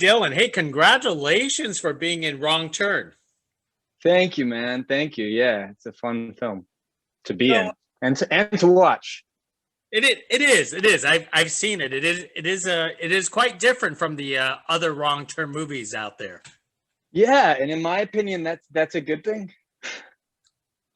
Dylan. Hey, congratulations for being in Wrong Turn. Thank you, man. Thank you. Yeah, it's a fun film to be So in and to watch. it is. I've seen it. It is quite different from the other Wrong Turn movies out there. Yeah, and in my opinion, that's a good thing.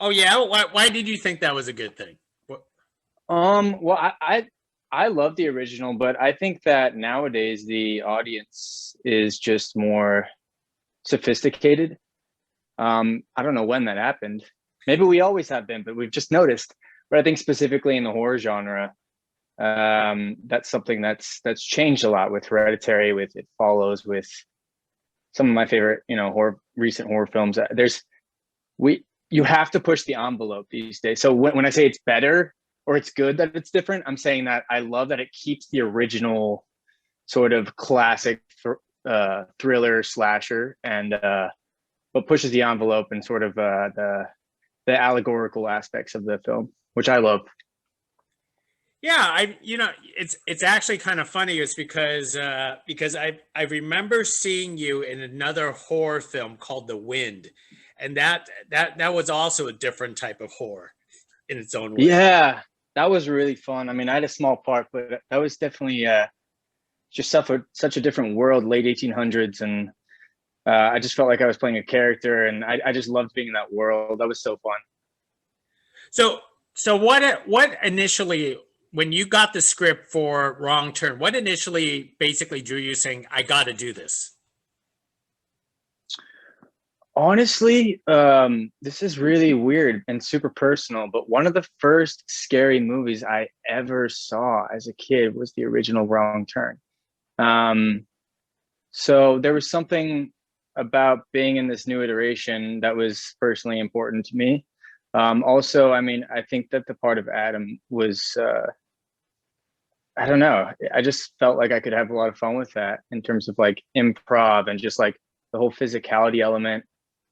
Oh yeah, why did you think that was a good thing? Well, I love the original, but I think that nowadays the audience is just more sophisticated. I don't know when that happened. Maybe we always have been, but we've just noticed. But I think specifically in the horror genre, that's something that's changed a lot with Hereditary, with It Follows, with some of my favorite, recent horror films. You have to push the envelope these days. So when I say it's better or it's good that it's different, I'm saying that I love that it keeps the original sort of classic thriller slasher and but pushes the envelope and sort of the allegorical aspects of the film, which I love. Yeah, it's actually kind of funny. It's because I remember seeing you in another horror film called The Wind, and that was also a different type of horror in its own way. Yeah, that was really fun. I mean, I had a small part, but that was definitely just such a different world, late 1800s, and I just felt like I was playing a character, and I just loved being in that world. That was so fun. So what initially, when you got the script for Wrong Turn, what initially basically drew you saying, I got to do this? Honestly, this is really weird and super personal, but one of the first scary movies I ever saw as a kid was the original Wrong Turn. Um, so there was something about being in this new iteration that was personally important to me. Also, I mean, I think that the part of Adam was, I don't know, I just felt like I could have a lot of fun with that in terms of like improv and just like the whole physicality element.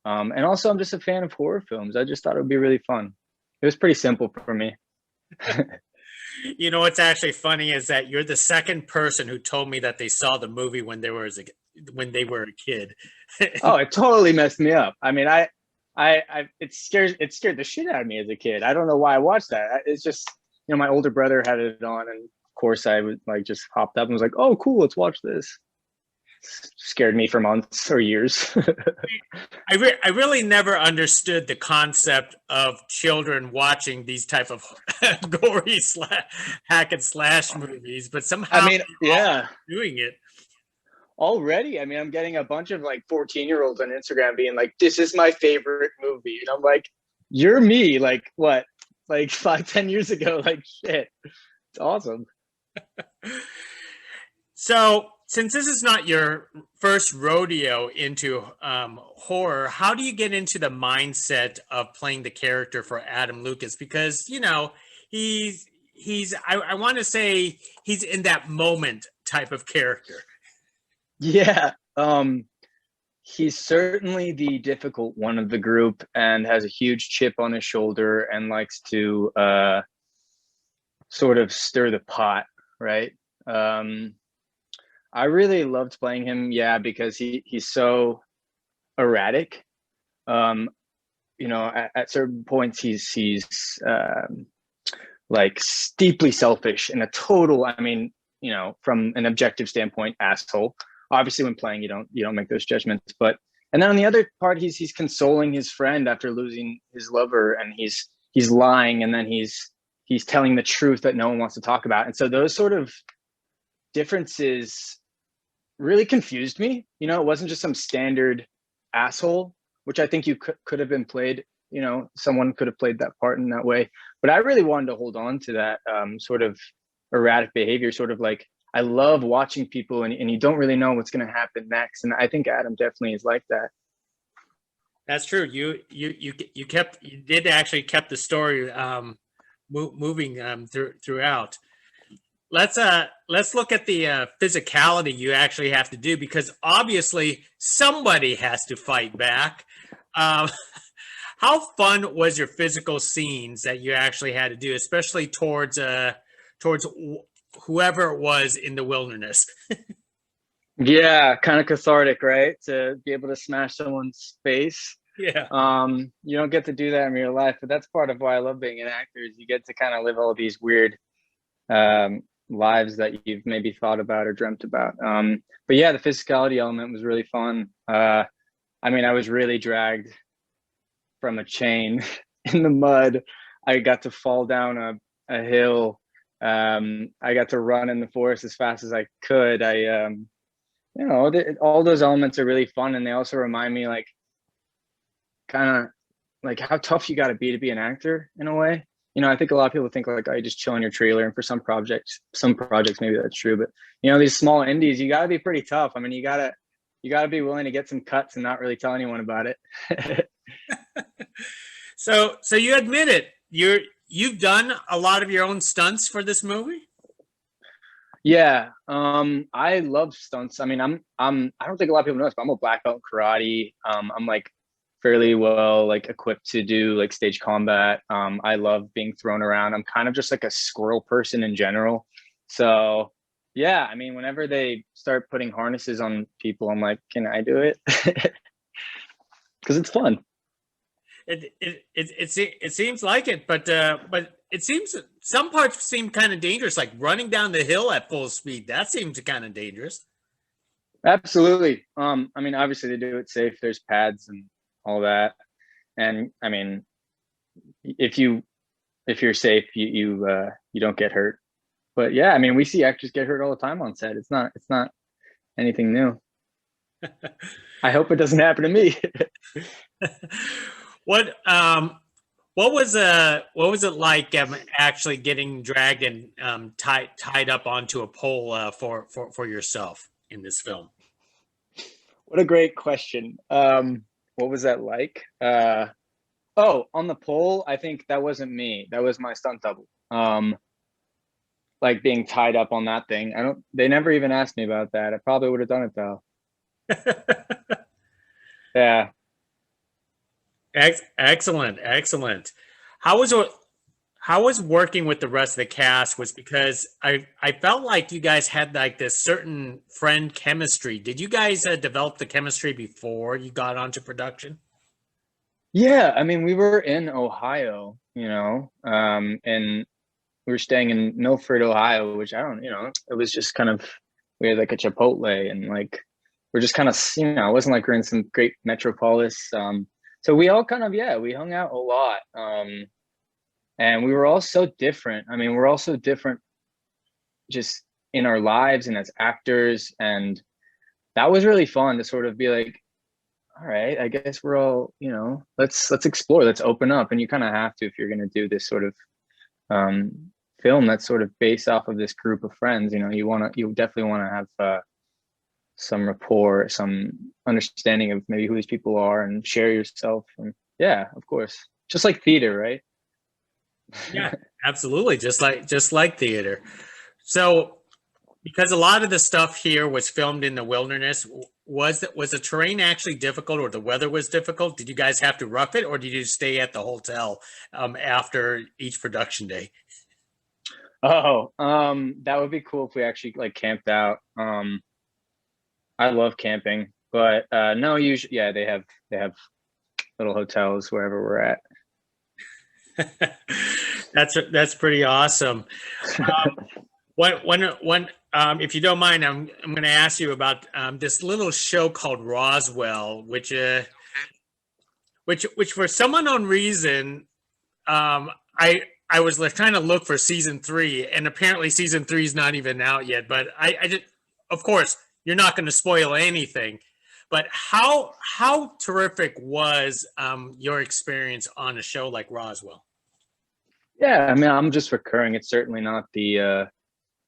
And also, I'm just a fan of horror films. I just thought it would be really fun. It was pretty simple for me. You know what's actually funny is that you're the second person who told me that they saw the movie when they were a kid. Oh, it totally messed me up. I mean, it scared the shit out of me as a kid. I don't know why I watched that. It's just, my older brother had it on, and of course I would like just hopped up and was like, "Oh, cool, let's watch this." Scared me for months or years. I really never understood the concept of children watching these type of gory hack and slash movies, but I somehow mean, they're all yeah, doing it. already. I mean, I'm getting a bunch of like 14-year-olds on Instagram being like, "This is my favorite movie," and I'm like, "You're me." Like what? Like 5, 10 years ago? Like shit. It's awesome. So, since this is not your first rodeo into horror, how do you get into the mindset of playing the character for Adam Lucas? Because I want to say he's in that moment type of character. Yeah. He's certainly the difficult one of the group and has a huge chip on his shoulder and likes to sort of stir the pot, right? I really loved playing him, yeah, because he's so erratic. Um, at certain points he's like steeply selfish and a total, I mean, from an objective standpoint, asshole. Obviously when playing you don't make those judgments, but and then on the other part he's consoling his friend after losing his lover, and he's lying, and then he's telling the truth that no one wants to talk about. And so those sort of differences really confused me. It wasn't just some standard asshole, which I think you could have been played. Someone could have played that part in that way. But I really wanted to hold on to that sort of erratic behavior, sort of like I love watching people and you don't really know what's going to happen next. And I think Adam definitely is like that. That's true. You did actually kept the story moving throughout. Let's look at the physicality you actually have to do, because obviously somebody has to fight back. Um, how fun was your physical scenes that you actually had to do, especially towards whoever it was in the wilderness? Yeah, kind of cathartic, right? To be able to smash someone's face. Yeah. You don't get to do that in real life, but that's part of why I love being an actor is you get to kind of live all these weird lives that you've maybe thought about or dreamt about. But yeah, the physicality element was really fun. I mean, I was really dragged from a chain in the mud. I got to fall down a hill. I got to run in the forest as fast as I could. All those elements are really fun, and they also remind me, like, kind of like how tough you got to be an actor in a way. I think a lot of people think like, oh, you just chill in your trailer, and for some projects, maybe that's true, but these small indies, you got to be pretty tough. I mean, you got to be willing to get some cuts and not really tell anyone about it. So you admit it. You've done a lot of your own stunts for this movie? Yeah, I love stunts. I mean, I don't think a lot of people know this, but I'm a black belt in karate. I'm like fairly well like equipped to do like stage combat. I love being thrown around. I'm kind of just like a squirrel person in general. So yeah, I mean, whenever they start putting harnesses on people, I'm like, can I do it? Because it's fun. It seems like it, but it seems some parts seem kind of dangerous, like running down the hill at full speed. That seems kind of dangerous. Absolutely. I mean, obviously they do it safe. There's pads and all that. And I mean, if you're safe, you don't get hurt. But yeah, I mean, we see actors get hurt all the time on set. It's not anything new. I hope it doesn't happen to me. What what was it like actually getting dragged and tied up onto a pole for yourself in this film? What a great question. What was that like? Oh, on the pole, I think that wasn't me. That was my stunt double. Like being tied up on that thing. They never even asked me about that. I probably would have done it though. Yeah. Excellent, excellent. How was how was working with the rest of the cast? Was because I felt like you guys had like this certain friend chemistry. Did you guys develop the chemistry before you got onto production? Yeah, I mean, we were in Ohio, and we were staying in Milford, Ohio, which I don't, it was just kind of, we had like a Chipotle and like, we're just kind of, it wasn't like we're in some great metropolis. So we all kind of, yeah, we hung out a lot. And we were all so different. I mean, we're all so different just in our lives and as actors. And that was really fun to sort of be like, all right, I guess we're all, let's explore, let's open up. And you kind of have to if you're going to do this sort of film that's sort of based off of this group of friends. You definitely want to have some rapport, some understanding of maybe who these people are, and share yourself. And yeah, of course, just like theater, right? Yeah, absolutely. Just like theater. So because a lot of the stuff here was filmed in the wilderness, was the terrain actually difficult, or the weather was difficult? Did you guys have to rough it, or did you stay at the hotel after each production day? Oh, that would be cool if we actually like camped out. I love camping, but no, usually, yeah, they have little hotels wherever we're at. That's pretty awesome. When if you don't mind, I'm going to ask you about this little show called Roswell, which for some unknown reason, I was trying to look for season three, and apparently season three is not even out yet. But I just, of course, you're not going to spoil anything. But how terrific was your experience on a show like Roswell? Yeah, I mean, I'm just recurring. It's certainly not the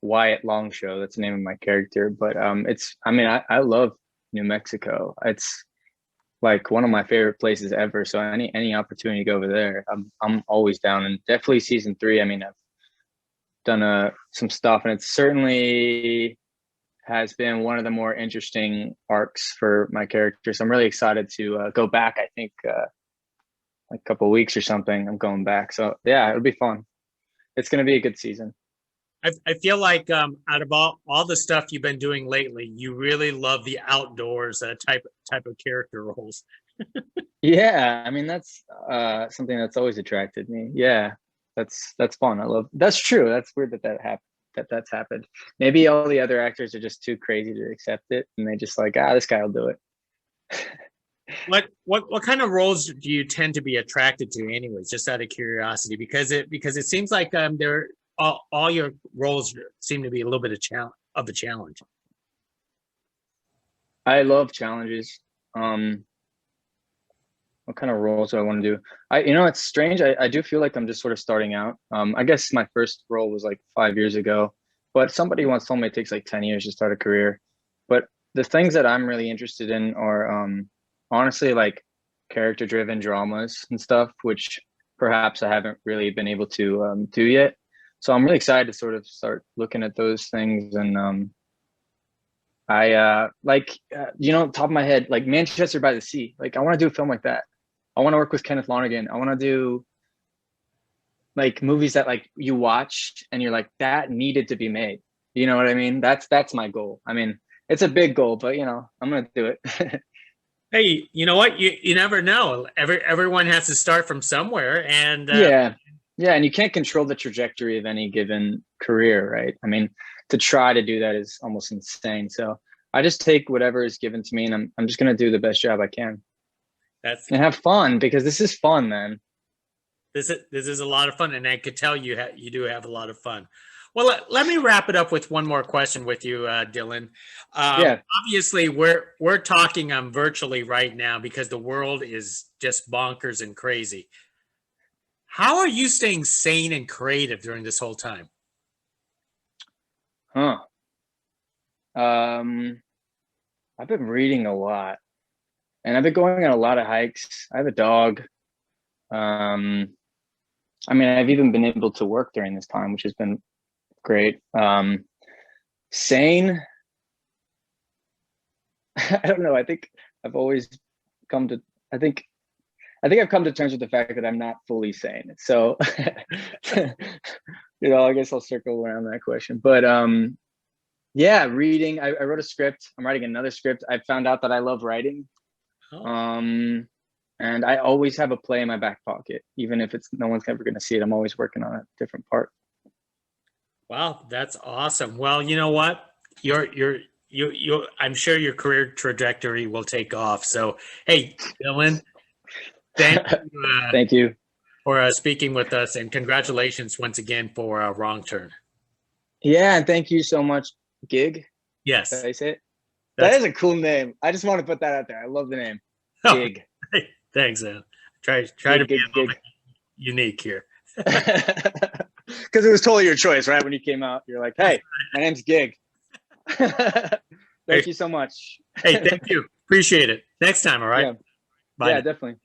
Wyatt Long show. That's the name of my character, but it's. I mean, I love New Mexico. It's like one of my favorite places ever. So any opportunity to go over there, I'm always down. And definitely season three. I mean, I've done some stuff, and it certainly has been one of the more interesting arcs for my character. So I'm really excited to go back. I think like a couple of weeks or something. I'm going back. So yeah, it'll be fun. It's going to be a good season. I feel like out of all the stuff you've been doing lately, you really love the outdoors type of character roles. Yeah, I mean that's something that's always attracted me. Yeah, that's fun. I love. That's true. That's weird that happened. That's happened. Maybe all the other actors are just too crazy to accept it, and they just like, this guy will do it. What kind of roles do you tend to be attracted to, anyways? Just out of curiosity, because it seems like they're all your roles seem to be a little bit of a challenge. I love challenges. What kind of roles do I want to do? It's strange. I do feel like I'm just sort of starting out. I guess my first role was like 5 years ago, but somebody once told me it takes like 10 years to start a career. But the things that I'm really interested in are honestly like character driven dramas and stuff, which perhaps I haven't really been able to do yet. So I'm really excited to sort of start looking at those things. And top of my head, like Manchester by the Sea, like I want to do a film like that. I want to work with Kenneth Lonergan. I want to do like movies that like you watch and you're like, that needed to be made. You know what I mean? That's my goal. I mean, it's a big goal, but I'm gonna do it. Hey, you know what? You never know. Everyone has to start from somewhere, and yeah, and you can't control the trajectory of any given career, right? I mean, to try to do that is almost insane. So I just take whatever is given to me, and I'm just gonna do the best job I can. And have fun, because this is fun, man. This is a lot of fun, and I could tell you do have a lot of fun. Well, let me wrap it up with one more question with you, Dylan. Yeah. Obviously, we're talking virtually right now because the world is just bonkers and crazy. How are you staying sane and creative during this whole time? I've been reading a lot, and I've been going on a lot of hikes. I have a dog. I mean, I've even been able to work during this time, which has been great. Sane. I don't know. I think I've always come to, I think I've come to terms with the fact that I'm not fully sane. So, I guess I'll circle around that question. But yeah, reading. I wrote a script. I'm writing another script. I found out that I love writing. Oh. And I always have a play in my back pocket, even if no one's ever going to see it. I'm always working on a different part. Wow, that's awesome. Well, you know what? I'm sure your career trajectory will take off. So, hey, Dylan, thank you for speaking with us, and congratulations once again for Wrong Turn. Yeah, and thank you so much, Gig. Yes, did I say it? That is a cool name. I just want to put that out there. I love the name, Gig. Thanks, man. Try to be a little bit unique here. Because it was totally your choice, right? When you came out, you're like, "Hey, my name's Gig." Thank you so much. Hey, thank you. Appreciate it. Next time, all right? Yeah, Bye. Yeah, definitely.